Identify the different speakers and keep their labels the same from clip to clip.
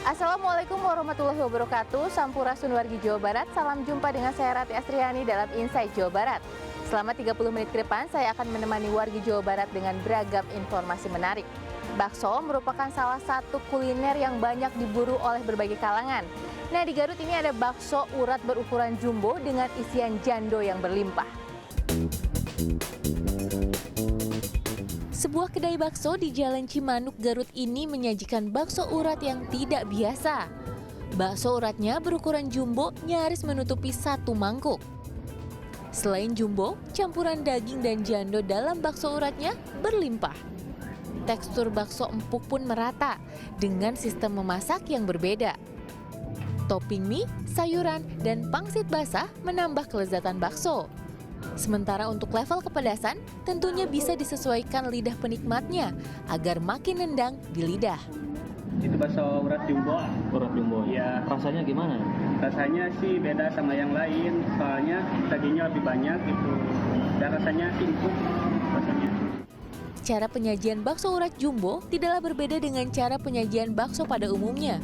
Speaker 1: Assalamualaikum warahmatullahi wabarakatuh. Sampurasun wargi Jawa Barat. Salam jumpa dengan saya Rati Astriani dalam Insight Jawa Barat. Selama 30 menit ke depan, saya akan menemani wargi Jawa Barat dengan beragam informasi menarik. Bakso merupakan salah satu kuliner yang banyak diburu oleh berbagai kalangan. Nah, di Garut ini ada bakso urat berukuran jumbo dengan isian jando yang berlimpah. Sebuah kedai bakso di Jalan Cimanuk, Garut ini menyajikan bakso urat yang tidak biasa. Bakso uratnya berukuran jumbo nyaris menutupi satu mangkuk. Selain jumbo, campuran daging dan jando dalam bakso uratnya berlimpah. Tekstur bakso empuk pun merata dengan sistem memasak yang berbeda. Topping mie, sayuran, dan pangsit basah menambah kelezatan bakso. Sementara untuk level kepedasan, tentunya bisa disesuaikan lidah penikmatnya agar makin nendang di lidah.
Speaker 2: Itu bakso urat jumbo.
Speaker 3: Urat jumbo.
Speaker 2: Iya.
Speaker 3: Rasanya gimana?
Speaker 2: Rasanya sih beda sama yang lain, soalnya dagingnya lebih banyak gitu. Dan rasanya empuk rasanya.
Speaker 1: Cara penyajian bakso urat jumbo tidaklah berbeda dengan cara penyajian bakso pada umumnya.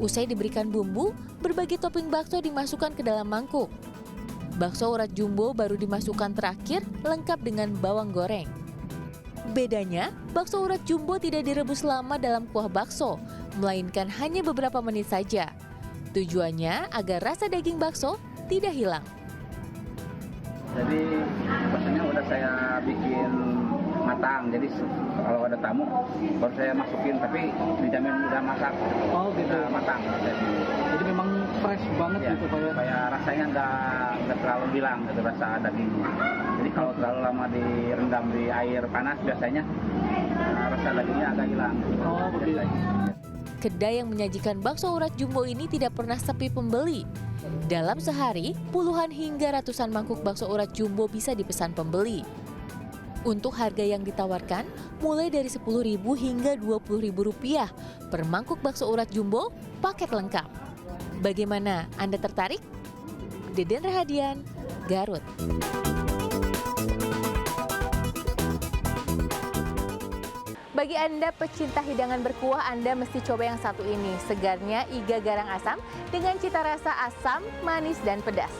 Speaker 1: Usai diberikan bumbu, berbagai topping bakso dimasukkan ke dalam mangkuk. Bakso urat jumbo baru dimasukkan terakhir lengkap dengan bawang goreng. Bedanya, bakso urat jumbo tidak direbus lama dalam kuah bakso, melainkan hanya beberapa menit saja. Tujuannya agar rasa daging bakso tidak hilang.
Speaker 4: Jadi baksonya udah saya bikin matang, jadi kalau ada tamu baru saya masukin, tapi dijamin udah masak.
Speaker 3: Oh gitu.
Speaker 4: Udah matang.
Speaker 3: Jadi memang fresh banget
Speaker 4: Ya,
Speaker 3: gitu
Speaker 4: supaya rasanya nggak terlalu hilang gitu rasa dagingnya. Jadi kalau terlalu lama direndam di air panas biasanya rasa dagingnya agak hilang.
Speaker 3: Oh begitu.
Speaker 1: Kedai yang menyajikan bakso urat jumbo ini tidak pernah sepi pembeli. Dalam sehari, puluhan hingga ratusan mangkuk bakso urat jumbo bisa dipesan pembeli. Untuk harga yang ditawarkan, mulai dari Rp10.000 hingga Rp20.000 per mangkuk bakso urat jumbo, paket lengkap. Bagaimana? Anda tertarik? Deden Rahadian, Garut. Bagi Anda pecinta hidangan berkuah, Anda mesti coba yang satu ini. Segarnya iga garang asam dengan cita rasa asam, manis, dan pedas.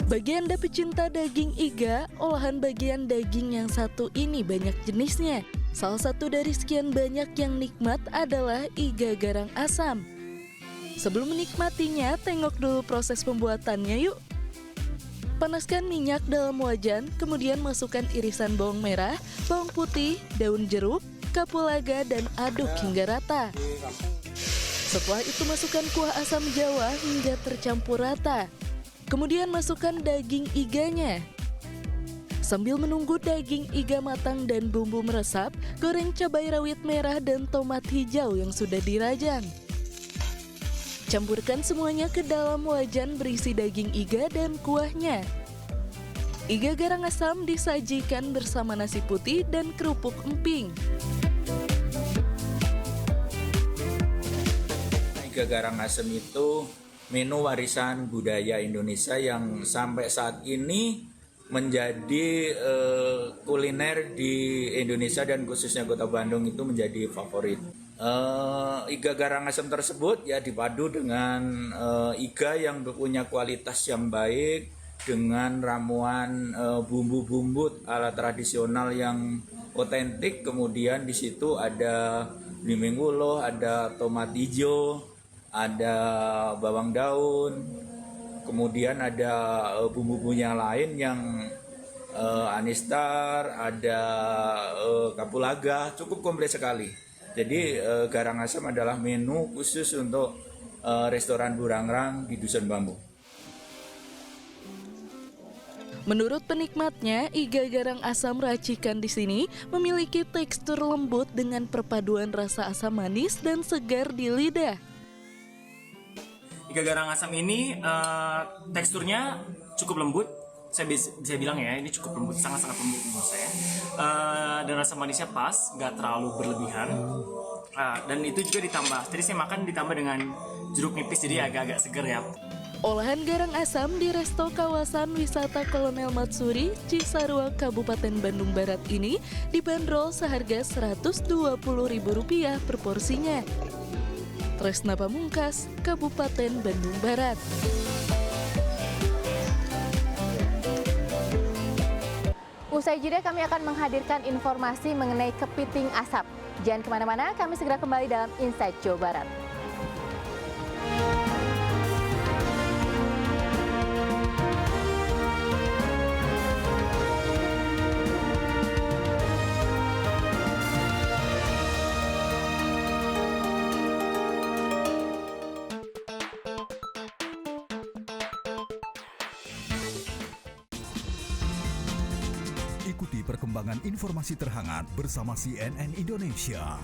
Speaker 5: Bagi Anda pecinta daging iga, olahan bagian daging yang satu ini banyak jenisnya. Salah satu dari sekian banyak yang nikmat adalah iga garang asam. Sebelum menikmatinya, tengok dulu proses pembuatannya yuk. Panaskan minyak dalam wajan, kemudian masukkan irisan bawang merah, bawang putih, daun jeruk, kapulaga, dan aduk hingga rata. Setelah itu masukkan kuah asam jawa hingga tercampur rata. Kemudian masukkan daging iganya. Sambil menunggu daging iga matang dan bumbu meresap, goreng cabai rawit merah dan tomat hijau yang sudah dirajang. Campurkan semuanya ke dalam wajan berisi daging iga dan kuahnya. Iga garang asam disajikan bersama nasi putih dan kerupuk emping.
Speaker 6: Iga garang asam itu menu warisan budaya Indonesia yang sampai saat ini menjadi kuliner di Indonesia dan khususnya Kota Bandung itu menjadi favorit. Iga garang asam tersebut ya dipadu dengan iga yang punya kualitas yang baik dengan ramuan bumbu-bumbu ala tradisional yang otentik. Kemudian di situ ada blimbing ulo, ada tomat hijau, ada bawang daun, kemudian ada bumbu-bumbunya lain yang anistar, ada kapulaga, cukup komplit sekali. Jadi garang asam adalah menu khusus untuk restoran Burangrang di Dusun Bambu.
Speaker 5: Menurut penikmatnya, iga garang asam racikan di sini memiliki tekstur lembut dengan perpaduan rasa asam manis dan segar di lidah.
Speaker 7: Iga garang asam ini teksturnya cukup lembut, saya bisa bilang ya, ini cukup lembut, sangat-sangat lembut menurut saya. Dan rasa manisnya pas, nggak terlalu berlebihan. Dan itu juga ditambah, tadi saya makan ditambah dengan jeruk nipis, jadi agak-agak segar ya.
Speaker 5: Olahan garang asam di resto kawasan wisata Kolonel Matsuri, Cisarua, Kabupaten Bandung Barat ini dibanderol seharga Rp120.000 per porsinya. Tresna Pamungkas, Kabupaten Bandung Barat.
Speaker 1: Usai jeda kami akan menghadirkan informasi mengenai kepiting asap. Jangan kemana-mana, kami segera kembali dalam Inside Jawa Barat.
Speaker 8: Ikuti perkembangan informasi terhangat bersama CNN Indonesia.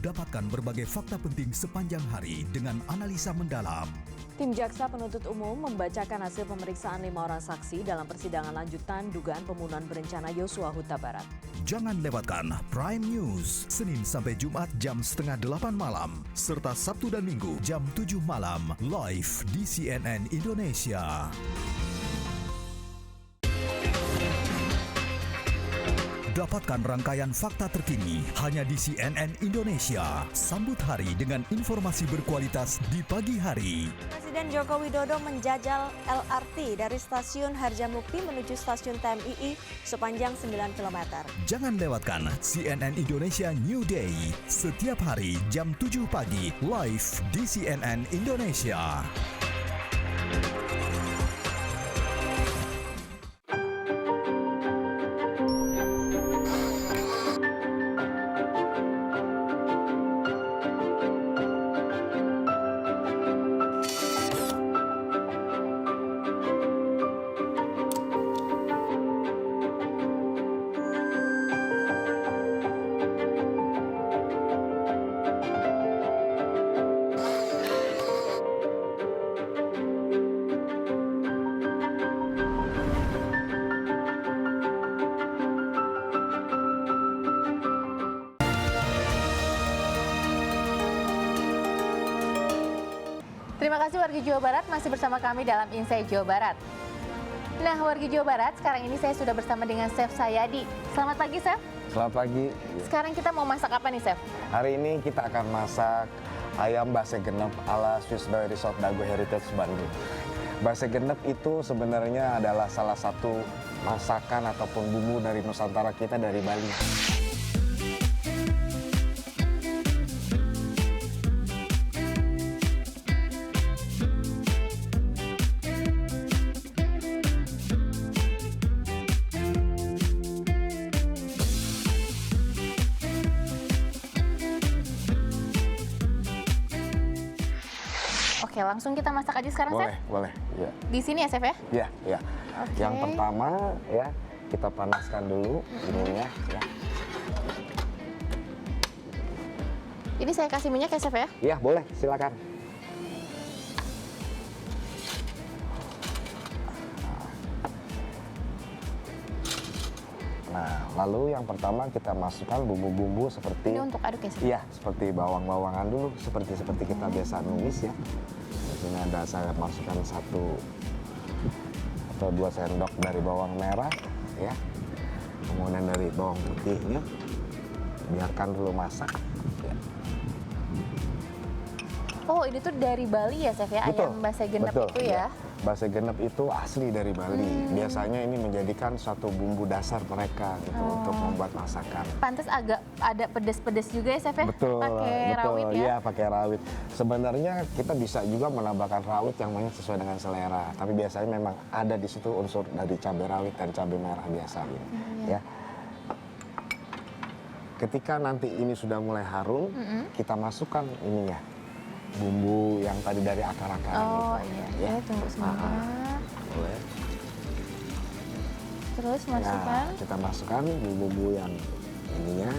Speaker 8: Dapatkan berbagai fakta penting sepanjang hari dengan analisa mendalam.
Speaker 9: Tim Jaksa Penuntut Umum membacakan hasil pemeriksaan 5 orang saksi dalam persidangan lanjutan dugaan pembunuhan berencana Yosua Huta Barat.
Speaker 8: Jangan lewatkan Prime News, Senin sampai Jumat jam 7:30 malam, serta Sabtu dan Minggu jam 7 malam, live di CNN Indonesia. Dapatkan rangkaian fakta terkini hanya di CNN Indonesia. Sambut hari dengan informasi berkualitas di pagi hari.
Speaker 10: Presiden Joko Widodo menjajal LRT dari stasiun Harjamukti menuju stasiun TMII sepanjang 9 km.
Speaker 8: Jangan lewatkan CNN Indonesia New Day setiap hari jam 7 pagi live di CNN Indonesia.
Speaker 1: Terima kasih warga Jawa Barat masih bersama kami dalam Inside Jawa Barat. Nah, warga Jawa Barat, sekarang ini saya sudah bersama dengan Chef Sayadi. Selamat pagi, Chef.
Speaker 11: Selamat pagi.
Speaker 1: Sekarang kita mau masak apa nih, Chef?
Speaker 11: Hari ini kita akan masak ayam base genep ala Swiss by Resort Dago Heritage Bandung. Base genep itu sebenarnya adalah salah satu masakan ataupun bumbu dari Nusantara kita dari Bali.
Speaker 1: Oke, langsung kita masak aja sekarang, Chef?
Speaker 11: Boleh, ya.
Speaker 1: Di sini ya, Chef ya?
Speaker 11: Ya, ya.
Speaker 1: Oke.
Speaker 11: Yang pertama ya, kita panaskan dulu ininya ya.
Speaker 1: Ini saya kasih minyak ya, Chef ya?
Speaker 11: Ya, boleh, silakan. Nah, lalu yang pertama kita masukkan bumbu-bumbu seperti
Speaker 1: Ini untuk aduk ya, Chef?
Speaker 11: Iya, seperti bawang-bawangan dulu, seperti kita biasa numis ya. Di sini ada saya masukkan 1 atau 2 sendok dari bawang merah ya. Kemudian dari bawang putihnya biarkan dulu masak. Ya.
Speaker 1: Oh, ini tuh dari Bali ya, Chef ya?
Speaker 11: Betul,
Speaker 1: Ayam base genep
Speaker 11: betul,
Speaker 1: itu ya?
Speaker 11: Base genep itu asli dari Bali. Biasanya ini menjadikan suatu bumbu dasar mereka gitu untuk membuat masakan.
Speaker 1: Pantes agak ada pedes-pedes juga ya, Chef ya?
Speaker 11: Betul,
Speaker 1: Pakai rawit ya?
Speaker 11: Iya, pakai rawit. Sebenarnya kita bisa juga menambahkan rawit yang banyak sesuai dengan selera. Tapi biasanya memang ada di situ unsur dari cabai rawit dan cabai merah biasa gitu. Ya. Ketika nanti ini sudah mulai harum, kita masukkan ininya. Bumbu yang tadi dari akar-akar.
Speaker 1: Oh
Speaker 11: gitu.
Speaker 1: iya,
Speaker 11: Ya.
Speaker 1: tunggu sebentar.
Speaker 11: Boleh.
Speaker 1: Terus masukkan.
Speaker 11: Nah, kita masukkan bumbu-bumbu yang ininya,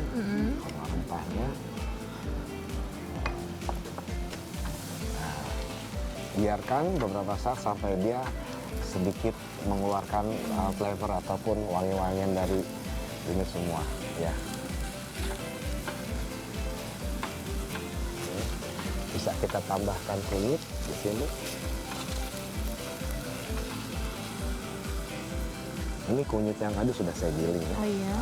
Speaker 11: rempahnya. Nah, biarkan beberapa saat sampai dia sedikit mengeluarkan flavor ataupun wangi-wangian dari ini semua, ya. Bisa kita tambahkan kunyit di sini. Ini kunyit yang ada sudah saya giling ya.
Speaker 1: Oh iya.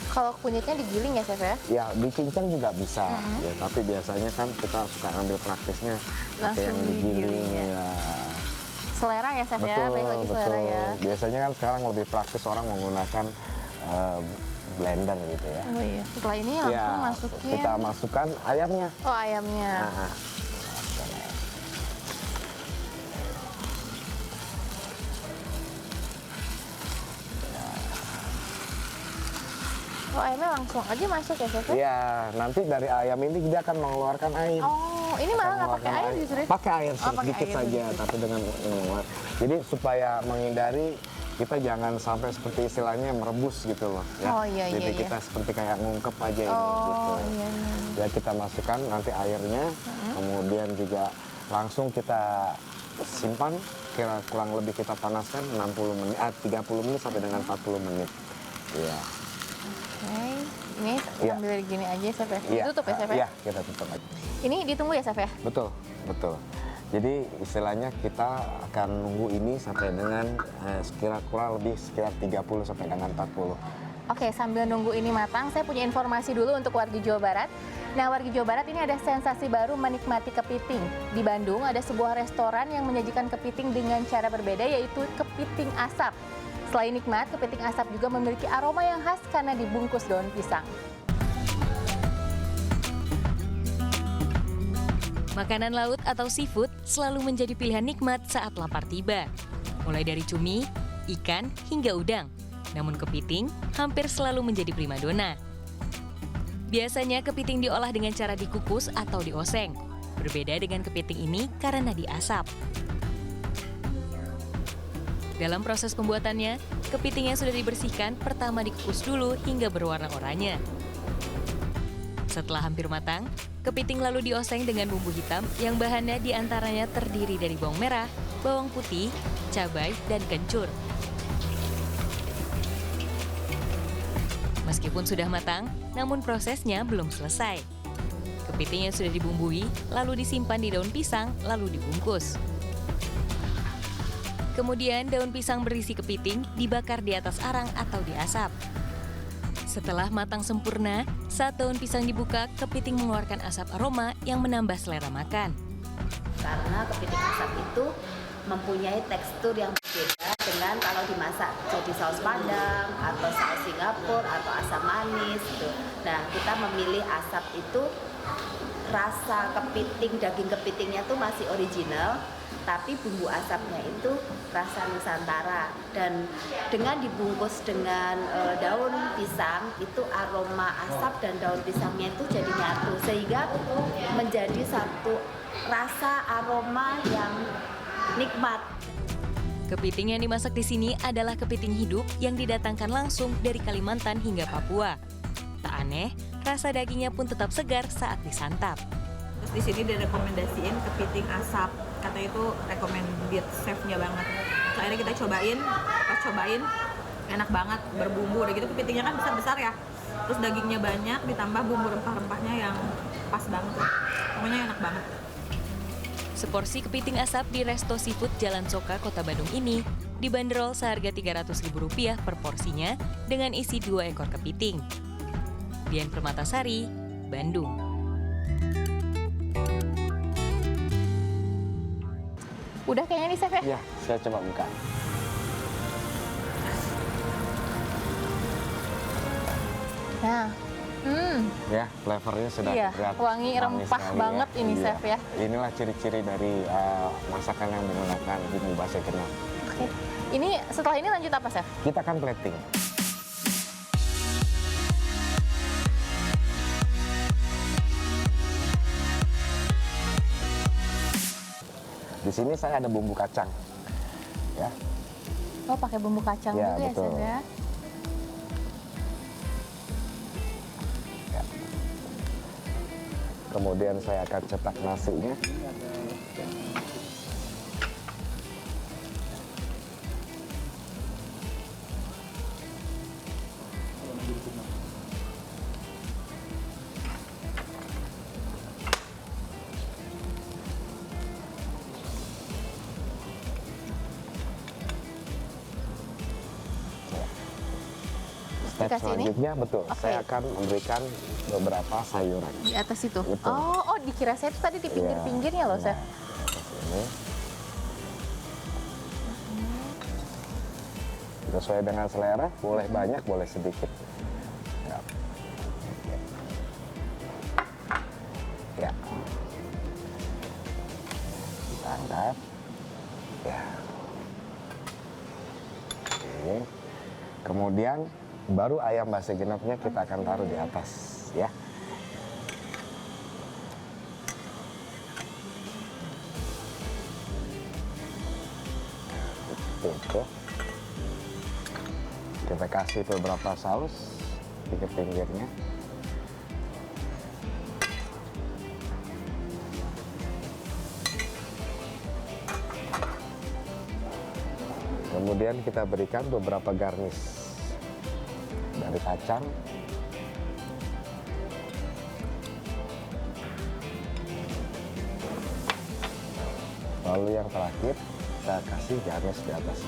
Speaker 1: Kalau kunyitnya digiling ya, Chef ya?
Speaker 11: Ya, dicincang juga bisa. Ya, tapi biasanya kan kita suka ambil praktisnya pakai yang digiling ya.
Speaker 1: Selera ya, Chef ya? Baik lagi selera ya.
Speaker 11: Biasanya kan sekarang lebih praktis orang menggunakan blender gitu ya.
Speaker 1: Oh iya. Setelah ini langsung
Speaker 11: Ya,
Speaker 1: masukin.
Speaker 11: kita masukkan ayamnya.
Speaker 1: Oh, ayamnya.
Speaker 11: Nah,
Speaker 1: Oh, ayamnya langsung aja masuk ya, Chef?
Speaker 11: Iya, nanti dari ayam ini dia akan mengeluarkan air.
Speaker 1: Oh, ini malah nggak pakai air justru?
Speaker 11: Pakai air
Speaker 1: Oh, pakai
Speaker 11: sedikit
Speaker 1: air
Speaker 11: saja,
Speaker 1: sedikit.
Speaker 11: tapi dengan jadi supaya menghindari kita jangan sampai seperti istilahnya merebus gitu loh. Ya.
Speaker 1: Oh, iya,
Speaker 11: Jadi
Speaker 1: iya,
Speaker 11: kita seperti kayak ngungkep aja ini gitu.
Speaker 1: Oh, iya, iya.
Speaker 11: Ya kita masukkan nanti airnya, kemudian juga langsung kita simpan, kira kurang lebih kita panaskan 30 menit sampai dengan 40 menit. Iya.
Speaker 1: Oke, ini
Speaker 11: Iya.
Speaker 1: sambil gini aja, Chef ya?
Speaker 11: Iya.
Speaker 1: Tutup ya, Chef ya?
Speaker 11: Iya, kita tutup aja.
Speaker 1: Ini ditunggu ya, Chef ya?
Speaker 11: Betul, betul. Jadi istilahnya kita akan nunggu ini sampai dengan kurang lebih sekitar 30 sampai dengan 40.
Speaker 1: Oke, sambil nunggu ini matang, saya punya informasi dulu untuk warga Jawa Barat. Nah, warga Jawa Barat ini ada sensasi baru menikmati kepiting. Di Bandung ada sebuah restoran yang menyajikan kepiting dengan cara berbeda, yaitu kepiting asap. Selain nikmat, kepiting asap juga memiliki aroma yang khas karena dibungkus daun pisang.
Speaker 12: Makanan laut atau seafood selalu menjadi pilihan nikmat saat lapar tiba. Mulai dari cumi, ikan, hingga udang. Namun kepiting hampir selalu menjadi primadona. Biasanya kepiting diolah dengan cara dikukus atau dioseng. Berbeda dengan kepiting ini karena diasap. Dalam proses pembuatannya, kepiting yang sudah dibersihkan pertama dikukus dulu hingga berwarna oranye. Setelah hampir matang, kepiting lalu dioseng dengan bumbu hitam yang bahannya diantaranya terdiri dari bawang merah, bawang putih, cabai, dan kencur. Meskipun sudah matang, namun prosesnya belum selesai. Kepiting yang sudah dibumbui lalu disimpan di daun pisang lalu dibungkus. Kemudian daun pisang berisi kepiting dibakar di atas arang atau diasap. Setelah matang sempurna, saat daun pisang dibuka, kepiting mengeluarkan asap aroma yang menambah selera makan.
Speaker 13: Karena kepiting asap itu mempunyai tekstur yang berbeda dengan kalau dimasak jadi saus Padang atau saus Singapura atau asam manis gitu. Nah, kita memilih asap itu rasa kepiting, daging kepitingnya tuh masih original, tapi bumbu asapnya itu rasa Nusantara, dan dengan dibungkus dengan daun pisang itu aroma asap dan daun pisangnya itu jadi nyatu sehingga menjadi satu rasa aroma yang nikmat.
Speaker 12: Kepiting yang dimasak di sini adalah kepiting hidup yang didatangkan langsung dari Kalimantan hingga Papua. Tak aneh, rasa dagingnya pun tetap segar saat disantap.
Speaker 14: Terus di sini direkomendasiin kepiting asap, katanya itu recommended chefnya banget. So, akhirnya kita cobain, pas cobain enak banget, berbumbu, udah gitu kepitingnya kan besar-besar ya. Terus dagingnya banyak, ditambah bumbu rempah-rempahnya yang pas banget. Pokoknya enak banget.
Speaker 12: Seporsi kepiting asap di Resto Seafood Jalan Soka, Kota Bandung ini dibanderol seharga Rp300.000 per porsinya dengan isi 2 ekor kepiting. Dian Permatasari, Bandung.
Speaker 1: Udah kayaknya nih, Chef ya?
Speaker 11: Iya, saya coba buka.
Speaker 1: Nah,
Speaker 11: Ya, flavornya sudah
Speaker 1: iya,
Speaker 11: terlihat
Speaker 1: wangi rempah
Speaker 11: sekali
Speaker 1: banget ini,
Speaker 11: Iya.
Speaker 1: Chef ya.
Speaker 11: Inilah ciri-ciri dari masakan yang menggunakan bumbu base genep.
Speaker 1: Oke. Ini setelah ini lanjut apa, Chef?
Speaker 11: Kita akan plating. Di sini saya ada bumbu kacang, ya.
Speaker 1: Oh, pakai bumbu kacang
Speaker 11: Ya,
Speaker 1: juga
Speaker 11: betul.
Speaker 1: ya, Chef ya?
Speaker 11: Kemudian saya akan cetak nasinya.
Speaker 1: dikasih ini?
Speaker 11: Selanjutnya betul,
Speaker 1: Oke.
Speaker 11: saya akan memberikan beberapa sayuran.
Speaker 1: Di atas itu?
Speaker 11: Betul.
Speaker 1: Oh, dikira saya itu tadi di pinggir-pinggirnya loh, Chef.
Speaker 11: Ini. Sesuai dengan selera, boleh banyak, boleh sedikit. Ya. Ya. Kita angkat. Ya. Oke. Kemudian baru ayam base genepnya kita akan taruh di atas, ya. Tutup. Kita kasih beberapa saus di pinggirnya. Kemudian kita berikan beberapa garnish dari kacang. Lalu yang terakhir kita kasih garnish di atas.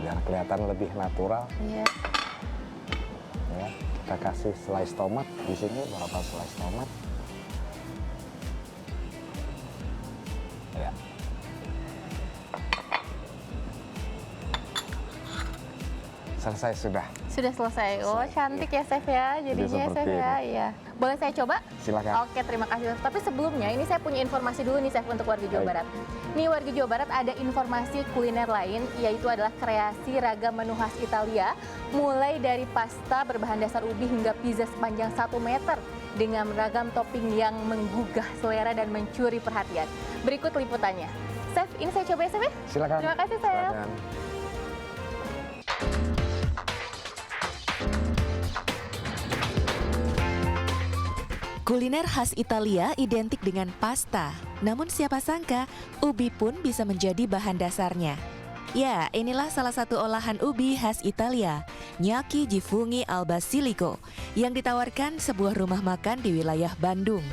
Speaker 11: Biar kelihatan lebih natural.
Speaker 1: Iya.
Speaker 11: Ya, kita kasih slice tomat di sini, beberapa slice tomat. Ya. Selesai sudah.
Speaker 1: Sudah selesai. Oh, cantik ya, Chef ya. Jadinya,
Speaker 11: seperti
Speaker 1: Chef ya. Iya. Boleh saya coba?
Speaker 11: Silakan.
Speaker 1: Oke, terima kasih. Chef. Tapi sebelumnya, ini saya punya informasi dulu nih, Chef, untuk warga Jawa
Speaker 11: Baik.
Speaker 1: Barat. Nih, warga Jawa Barat ada informasi kuliner lain, yaitu adalah kreasi ragam menu khas Italia, mulai dari pasta berbahan dasar ubi hingga pizza sepanjang 1 meter dengan beragam topping yang menggugah selera dan mencuri perhatian. Berikut liputannya. Chef, ini saya coba ya, Chef ya?
Speaker 11: Silakan.
Speaker 1: Terima kasih, Chef.
Speaker 11: Silakan.
Speaker 15: Kuliner khas Italia identik dengan pasta, namun siapa sangka ubi pun bisa menjadi bahan dasarnya. Ya, inilah salah satu olahan ubi khas Italia, gnocchi di funghi al basilico, yang ditawarkan sebuah rumah makan di wilayah Bandung.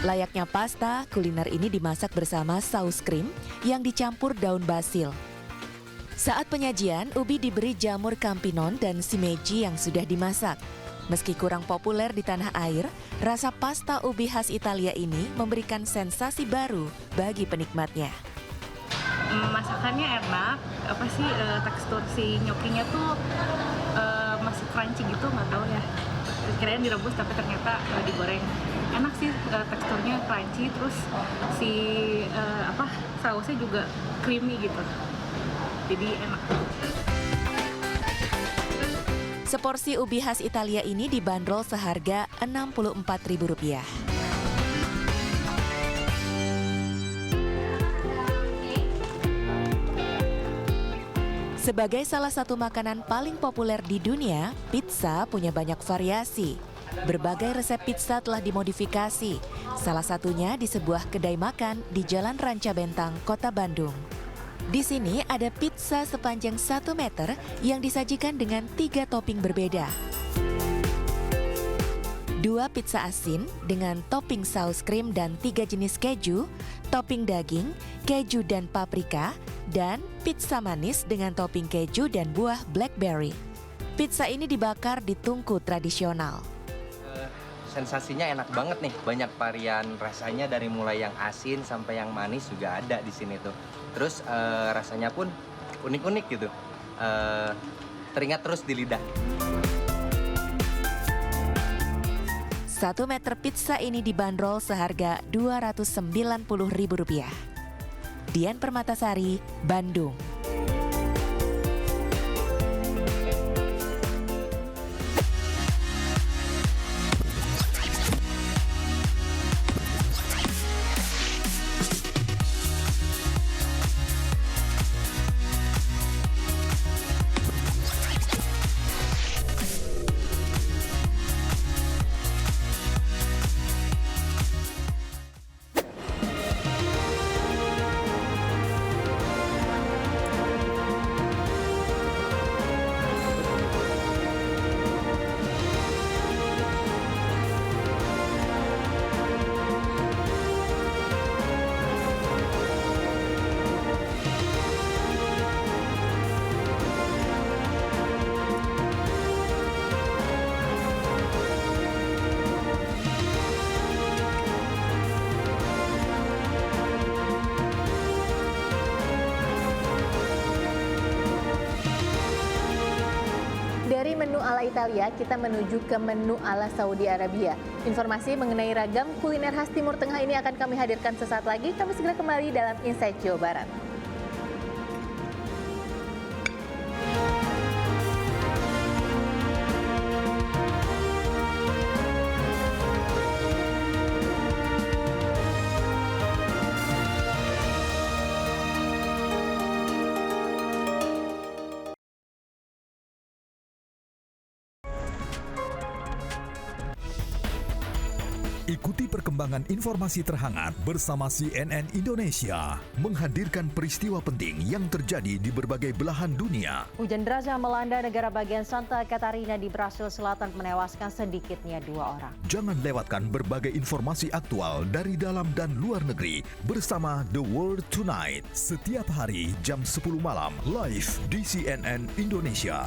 Speaker 15: Layaknya pasta, kuliner ini dimasak bersama saus krim yang dicampur daun basil. Saat penyajian, ubi diberi jamur campinon dan shimeji yang sudah dimasak. Meski kurang populer di tanah air, rasa pasta ubi khas Italia ini memberikan sensasi baru bagi penikmatnya.
Speaker 14: Masakannya enak, tekstur si gnocchinya tuh masih crunchy gitu, nggak tahu ya. Kirain direbus tapi ternyata digoreng. Enak sih, teksturnya crunchy, terus si sausnya juga creamy gitu. Jadi enak.
Speaker 15: Seporsi ubi khas Italia ini dibanderol seharga Rp64.000. Sebagai salah satu makanan paling populer di dunia, pizza punya banyak variasi. Berbagai resep pizza telah dimodifikasi, salah satunya di sebuah kedai makan di Jalan Ranca Bentang, Kota Bandung. Di sini ada pizza sepanjang 1 meter yang disajikan dengan 3 topping berbeda. 2 pizza asin dengan topping saus krim dan 3 jenis keju, topping daging, keju dan paprika, dan pizza manis dengan topping keju dan buah blackberry. Pizza ini dibakar di tungku tradisional.
Speaker 16: Sensasinya enak banget nih, banyak varian rasanya dari mulai yang asin sampai yang manis juga ada di sini tuh. Terus rasanya pun unik-unik gitu, teringat terus di lidah.
Speaker 15: 1 meter pizza ini dibanderol seharga Rp290.000. Dian Permatasari, Bandung.
Speaker 1: menu ala Italia, kita menuju ke menu ala Saudi Arabia. Informasi mengenai ragam kuliner khas Timur Tengah ini akan kami hadirkan sesaat lagi. Kami segera kembali dalam Insight Jawa Barat.
Speaker 8: Ikuti perkembangan informasi terhangat bersama CNN Indonesia, menghadirkan peristiwa penting yang terjadi di berbagai belahan dunia.
Speaker 9: Hujan deras yang melanda negara bagian Santa Catarina di Brasil Selatan menewaskan sedikitnya 2 orang.
Speaker 8: Jangan lewatkan berbagai informasi aktual dari dalam dan luar negeri bersama The World Tonight. Setiap hari jam 10 malam live di CNN Indonesia.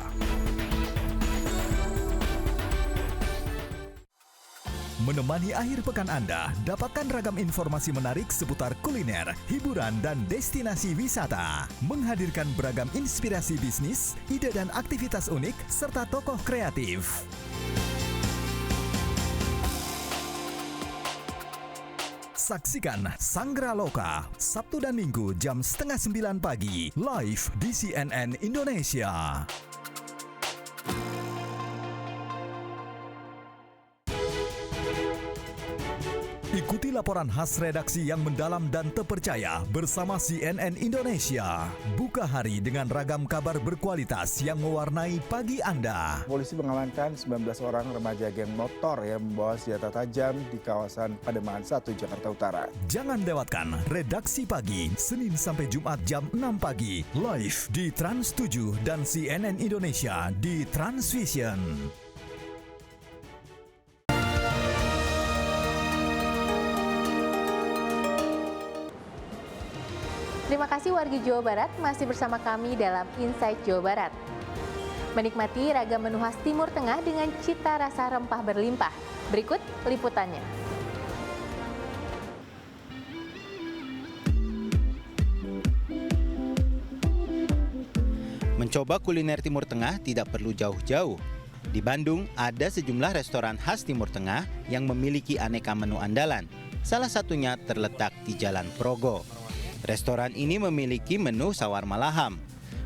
Speaker 8: Menemani akhir pekan Anda, dapatkan ragam informasi menarik seputar kuliner, hiburan, dan destinasi wisata. Menghadirkan beragam inspirasi bisnis, ide dan aktivitas unik, serta tokoh kreatif. Saksikan Sanggra Loka, Sabtu dan Minggu jam 8:30 pagi, live di CNN Indonesia. Ikuti laporan khas redaksi yang mendalam dan terpercaya bersama CNN Indonesia. Buka hari dengan ragam kabar berkualitas yang mewarnai pagi Anda.
Speaker 17: Polisi mengamankan 19 orang remaja geng motor yang membawa senjata tajam di kawasan Pademangan 1, Jakarta Utara.
Speaker 8: Jangan lewatkan Redaksi Pagi, Senin sampai Jumat jam 6 pagi, live di Trans 7 dan CNN Indonesia di Transvision.
Speaker 1: Terima kasih wargi Jawa Barat masih bersama kami dalam Insight Jawa Barat. Menikmati ragam menu khas Timur Tengah dengan cita rasa rempah berlimpah. Berikut liputannya.
Speaker 18: Mencoba kuliner Timur Tengah tidak perlu jauh-jauh. Di Bandung ada sejumlah restoran khas Timur Tengah yang memiliki aneka menu andalan. Salah satunya terletak di Jalan Progo. Restoran ini memiliki menu sawarma laham.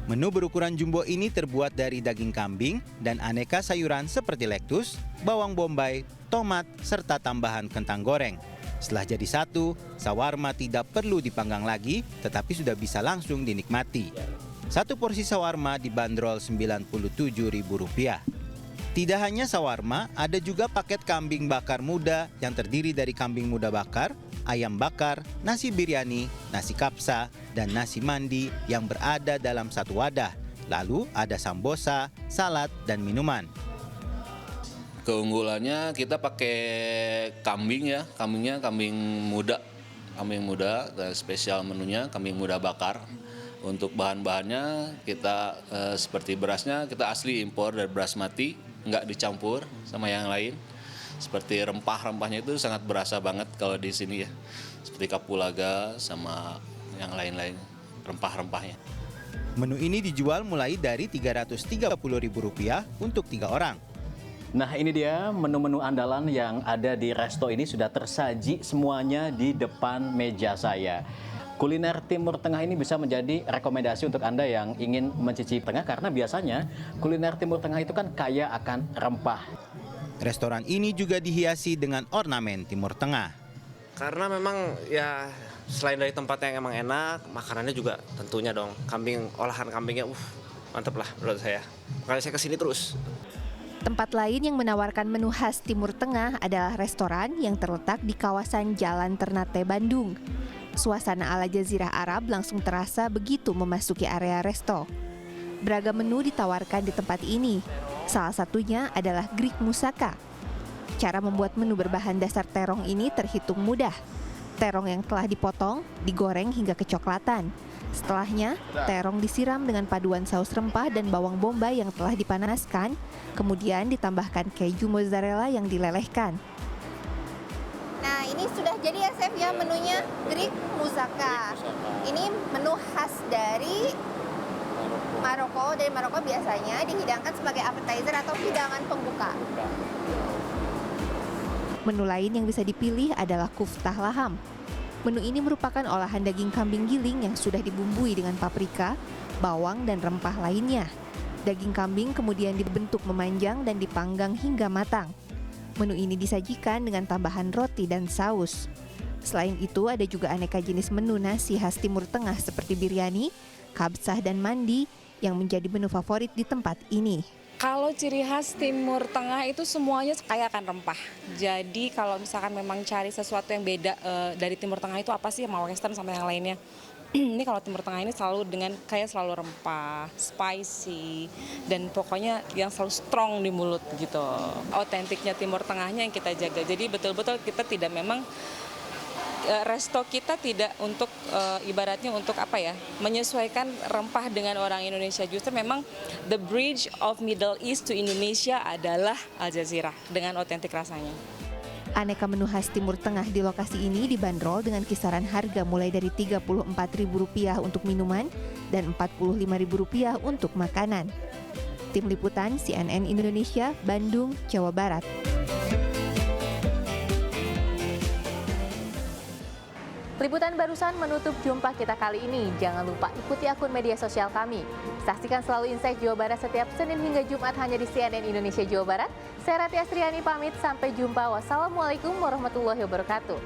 Speaker 18: Menu berukuran jumbo ini terbuat dari daging kambing dan aneka sayuran seperti lettuce, bawang bombay, tomat, serta tambahan kentang goreng. Setelah jadi satu, sawarma tidak perlu dipanggang lagi, tetapi sudah bisa langsung dinikmati. Satu porsi sawarma dibanderol Rp97.000. Tidak hanya sawarma, ada juga paket kambing bakar muda yang terdiri dari kambing muda bakar, ayam bakar, nasi biryani, nasi kapsa, dan nasi mandi yang berada dalam satu wadah. Lalu ada sambosa, salad, dan minuman.
Speaker 19: Keunggulannya kita pakai kambing ya, kambingnya kambing muda, dan spesial menunya kambing muda bakar. Untuk bahan-bahannya kita seperti berasnya kita asli impor dari beras mati, nggak dicampur sama yang lain. Seperti rempah-rempahnya itu sangat berasa banget kalau di sini ya. Seperti kapulaga sama yang lain-lain rempah-rempahnya.
Speaker 18: Menu ini dijual mulai dari Rp330.000 untuk 3 orang.
Speaker 3: Nah ini dia menu-menu andalan yang ada di resto ini sudah tersaji semuanya di depan meja saya. Kuliner Timur Tengah ini bisa menjadi rekomendasi untuk Anda yang ingin mencicipi tengah karena biasanya kuliner Timur Tengah itu kan kaya akan rempah.
Speaker 18: Restoran ini juga dihiasi dengan ornamen Timur Tengah.
Speaker 20: Karena memang ya selain dari tempatnya yang emang enak, makanannya juga tentunya dong. Olahan kambingnya mantep lah menurut saya. Makanya saya kesini terus.
Speaker 1: Tempat lain yang menawarkan menu khas Timur Tengah adalah restoran yang terletak di kawasan Jalan Ternate, Bandung. Suasana ala Jazirah Arab langsung terasa begitu memasuki area resto. Beragam menu ditawarkan di tempat ini. Salah satunya adalah Greek Moussaka. Cara membuat menu berbahan dasar terong ini terhitung mudah. Terong yang telah dipotong, digoreng hingga kecoklatan. Setelahnya, terong disiram dengan paduan saus rempah dan bawang bombay yang telah dipanaskan, kemudian ditambahkan keju mozzarella yang dilelehkan.
Speaker 10: Nah, ini sudah jadi ya, Chef ya, menunya Greek Moussaka. Ini menu khas dari
Speaker 21: Maroko. Dari Maroko biasanya dihidangkan sebagai appetizer atau hidangan pembuka.
Speaker 22: Menu lain yang bisa dipilih adalah kuftah laham. Menu ini merupakan olahan daging kambing giling yang sudah dibumbui dengan paprika, bawang, dan rempah lainnya. Daging kambing kemudian dibentuk memanjang dan dipanggang hingga matang. Menu ini disajikan dengan tambahan roti dan saus. Selain itu, ada juga aneka jenis menu nasi khas Timur Tengah seperti biryani, kabsah, dan mandi yang menjadi menu favorit di tempat ini.
Speaker 23: Kalau ciri khas Timur Tengah itu semuanya kaya akan rempah. Jadi kalau misalkan memang cari sesuatu yang beda dari Timur Tengah itu apa sih, mau western sama yang lainnya. Ini kalau Timur Tengah ini selalu dengan kayak selalu rempah, spicy, dan pokoknya yang selalu strong di mulut gitu. Otentiknya Timur Tengahnya yang kita jaga. Jadi betul-betul kita tidak memang resto kita tidak untuk ibaratnya untuk apa ya, menyesuaikan rempah dengan orang Indonesia. Justru memang the bridge of Middle East to Indonesia adalah Al Jazeera dengan otentik rasanya.
Speaker 22: Aneka menu khas Timur Tengah di lokasi ini dibanderol dengan kisaran harga mulai dari Rp34.000 untuk minuman dan Rp45.000 untuk makanan. Tim Liputan CNN Indonesia, Bandung, Jawa Barat.
Speaker 1: Liputan barusan menutup jumpa kita kali ini. Jangan lupa ikuti akun media sosial kami. Saksikan selalu Insight Jawa Barat setiap Senin hingga Jumat hanya di CNN Indonesia Jawa Barat. Saya Rati Astriani pamit, sampai jumpa. Wassalamualaikum warahmatullahi wabarakatuh.